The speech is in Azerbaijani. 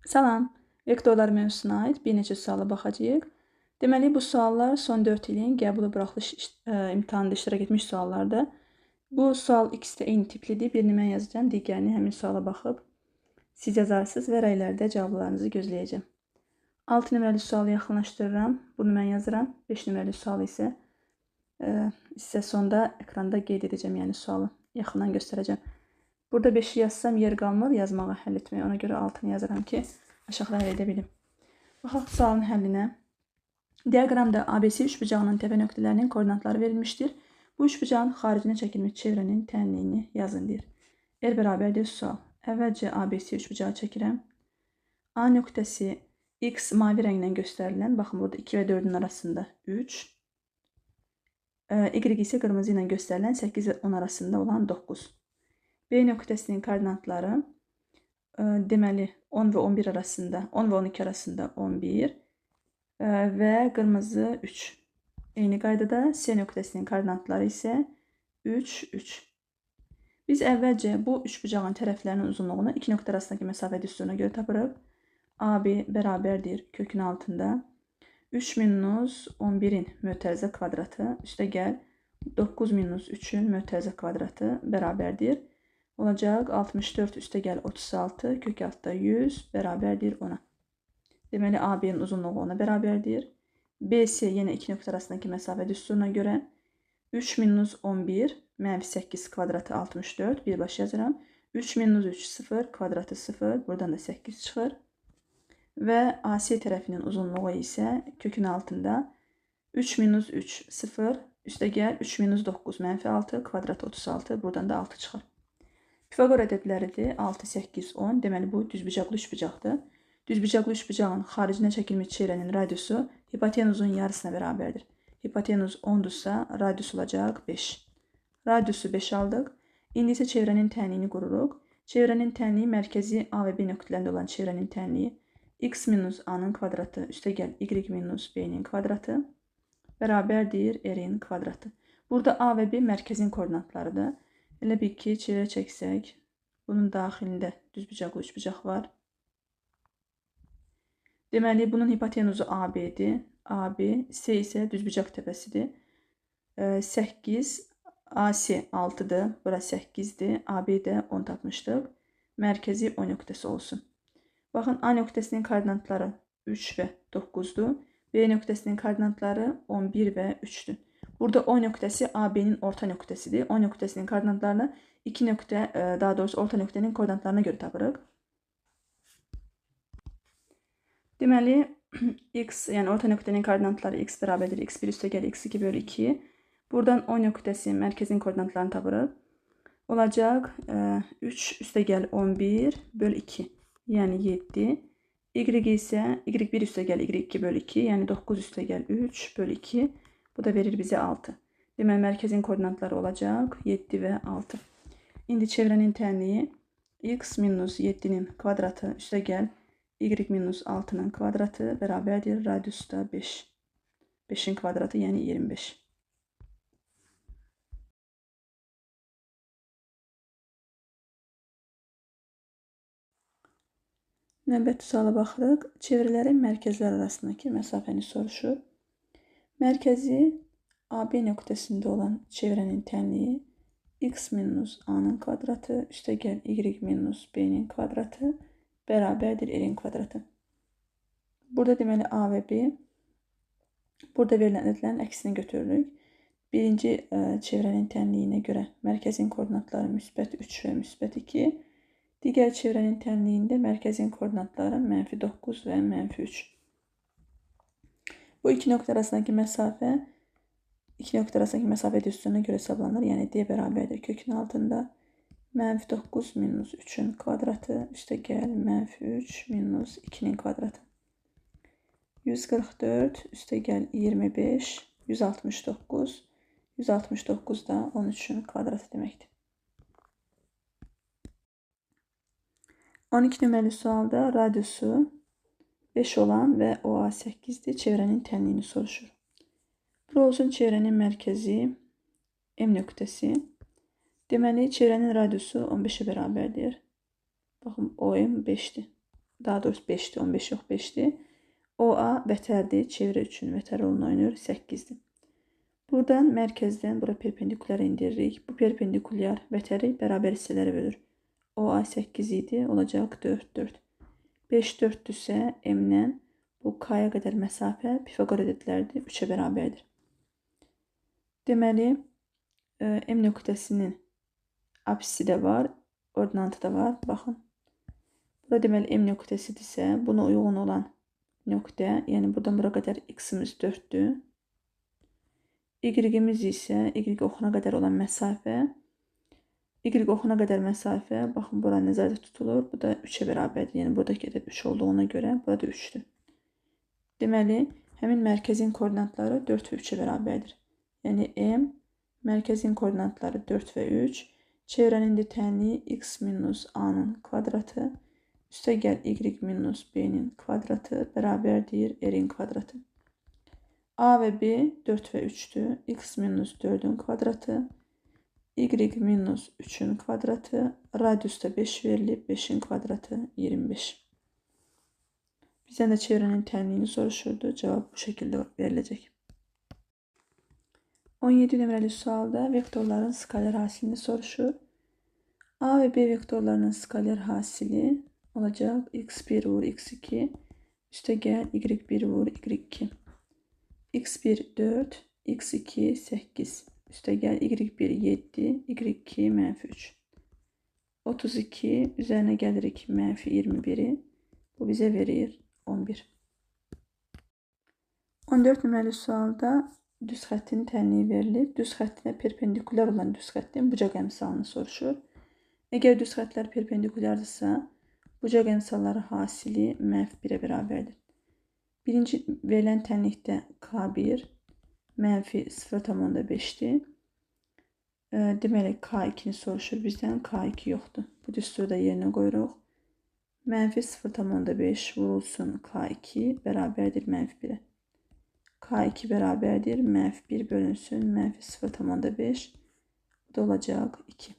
Salam, vektorlar mövzusuna aid bir neçə suala baxacağıq. Deməli, bu suallar son 4 ilin qəbul buraxılış imtahanında iştirak etmiş suallardır. Bu sual ikisi də eyni tiplidir. Birini mən yazacağım, digərini həmin suala baxıb siz yazarsınız və rəylərdə cavablarınızı gözləyəcəm. 6 nömrəli sualı yaxınlaşdırıram. Bunu mən yazıram. 5 nömrəli sual isə sizə sonda ekranda qeyd edəcəm, yəni sualı yaxından göstərəcəm. Burada 5'i yazsam yer qalmır yazmağa, həll etməyə. Ona görə 6'nı yazıram ki, aşağıda həll edə bilim. Baxaq sualın həllinə. Diaqramda ABC üçbucağının təpə nöqtələrinin koordinatları verilmişdir. Bu üçbucağın xaricinə çəkilmiş çevrənin tənliyini yazın deyir. R bərabərdir sual. Əvvəlcə ABC üçbucağı çəkirəm. A nöqtəsi X mavi rənglə göstərilən, baxın burada 2 və 4'ün arasında 3. Y isə qırmızı ilə göstərilən 8 və 10 arasında olan 9. B nöqtəsinin koordinatları deməli 10 və 11 arasında, 10 və 12 arasında 11 və qırmızı 3. Eyni qaydada C nöqtəsinin koordinatları isə 3, 3. Biz əvvəlcə bu üçbucağın tərəflərinin uzunluğunu iki nöqtə arasındakı məsafə düsturuna görə tapırıq. AB bərabərdir kökün altında 3 minus 11'in mötərizə kvadratı üstə gəl 9 minus 3'ün mötərizə kvadratı bərabərdir. Olacaq 64 üstə gəl 36 kök altda 100 bərabərdir 10'a. Deməli AB'nin uzunluğu 10'a bərabərdir. BC yenə iki nöqtə arasındakı məsafə düsturuna görə 3 minus 11 mənfi 8 kvadratı 64 birbaşa yazıram. 3 minus 3 0 kvadratı 0 buradan da 8 çıxır. Və AC tərəfinin uzunluğu isə kökün altında 3 minus 3 0 üstə gəl 3 minus 9 mənfi 6 kvadratı 36 buradan da 6 çıxır. Pifagor ədədləridir. 6, 8, 10. Deməli, bu düzbucaqlı üçbucaqdır. Düzbucaqlı üçbucağın xaricinə çəkilmiş çevrənin radiusu hipotenuzun yarısına bərabərdir. Hipotenuz 10'dursa, radius olacaq 5. Radiusu 5 aldıq. İndi isə çevrənin tənliyini qururuq. Çevrənin tənliyi mərkəzi A və B nöqtələrində olan çevrənin tənliyi x minus A-nın kvadratı üstə gəl y minus B-nin kvadratı bərabərdir R-in kvadratı. Burada A və B mərkəzin koordinatlarıdır. Elə bir ki, çevrə çəksək, bunun daxilində düzbucaqlı üçbucaq var. Deməli, bunun hipotenuzu AB-dir. AB, C isə düzbucaq təpəsidir. 8, AC 6'dır, bura 8'dir, AB də 10 tapmışdıq. Mərkəzi O nöqtəsi olsun. Baxın, A nöqtəsinin koordinatları 3 və 9'dur. B nöqtəsinin koordinatları 11 və 3'dür. Burada O nöqtəsi AB'nin orta nöqtəsidir. O nöqtəsinin koordinatlarını iki nöqtə, daha doğrusu orta nöqtənin koordinatlarına görə tapırıq. Deməli, x, yəni orta nöqtənin koordinatları x bərabərdir x1 üstə gəl x2 bölü 2. Buradan O nöqtəsi mərkəzin koordinatlarını tapırıq. Olacaq 3 üstə gəl 11 bölü 2, yəni 7. Y isə y1 üstə gəl y2 bölü 2, yəni 9 üstə gəl 3 bölü 2. Bu da verir bizə 6. Deməli, mərkəzin koordinatları olacaq 7 və 6. İndi çevrənin tənliyi x minus 7'nin kvadratı üstə gəl y minus 6'nın kvadratı bərabərdir radiusda 5. 5'in kvadratı, yəni 25. Növbəti suala baxırıq. Çevrələrin mərkəzlər arasındakı məsafəni soruşur. Mərkəzi AB nöqtəsində olan çevrənin tənliyi x minus A-nın kvadratı üstə gəl y minus B-nin kvadratı bərabərdir R-in kvadratı. Burada deməli A və B, burada verilən ədədlərin əksini götürürük. Birinci çevrənin tənliyinə görə mərkəzin koordinatları müsbət 3 və müsbət 2. Digər çevrənin tənliyində mərkəzin koordinatları mənfi 9 və mənfi 3. Bu iki nöqtə arasındakı məsafə düsturuna görə hesablanır. Yəni D bərabərdir kökün altında mənfi 9 minus 3'ün kvadratı üstə gəl mənfi 3 minus 2'nin kvadratı. 144 üstə gəl 25, 169. 169 da 13'ün kvadratı deməkdir. 12 nömrəli sualda radiusu 5 olan və OA 8'dir. Çevrənin tənliyini soruşur. Bura olsun çevrənin mərkəzi M nöqtəsi. Deməli, çevrənin radiusu 15'e bərabərdir. Baxın, OM 5'dir. Daha doğrusu 5'ti. 15 yox 5'ti. OA vətərdir. Çevrə üçün vətər rolunu oynayır. 8'dir. Buradan mərkəzdən bura perpendikulyar indiririk. Bu perpendikulyar vətəri bərabər hissələrə bölür. OA 8 idi. Olacaq 4, 4. 5, 4'dürsə M-lə bu K-ya qədər məsafə Pifaqor ədədlərdir. 3'ə bərabərdir. Deməli, M nöqtəsinin apsisi də var. Ordinatı da var. Baxın. Burada deməli M nöqtəsidirsə, buna uyğun olan nöqtə, yəni buradan bura qədər x-imiz 4'dür. Y-imiz isə Y oxuna qədər olan məsafə. Y oxuna qədər məsafə, baxın bura nəzərdə tutulur. Bu da 3'ə bərabərdir. Yəni buradakı ədəd 3 olduğuna görə burada 3'dür. Deməli, həmin mərkəzin koordinatları 4 və 3'ə bərabərdir. Yəni M mərkəzin koordinatları 4 və 3. Çevrənin də tənliyi x minus a-nın kvadratı üstəgəl y minus b-nin kvadratı bərabərdir r-in kvadratı. A və b 4 və 3'dür. X minus 4'ün kvadratı, y minus 3'ün kvadratı, radiusda 5 verilib, 5'in kvadratı 25. Bizdən də çevrənin tənliyini soruşurdu. Cavab bu şəkildə veriləcək. 17 nömrəli sualda vektorların skaler hasilini soruşur. A və B vektorlarının skaler hasili olacaq x1 vur x2 üstəgəl y1 vur y2. x1 4, x2 8 üstəgəl y1 7, y2 mənfi 3. 32 üzərinə gəlirik mənfi 21'i. Bu bizə verir 11. 14 nömrəli sualda düz xəttin tənliyi verilib. Düz xəttinə perpendikulyar olan düz xəttin bucaq əmsalını soruşur. Əgər düz xəttlər perpendikulyardırsa, bucaq əmsalları hasili mənfi 1'ə bərabərdir. Birinci verilən tənlikdə K1 mənfi 0,5'dir. Deməli, K2'ni soruşur bizdən. K2 yoxdur. Bu düsturu da yerinə qoyuruq. Mənfi 0,5 vurulsun K2 bərabərdir mənfi 1'ə. K2 bərabərdir mənfi 1 bölünsün mənfi 0,5. Bu da olacaq 2.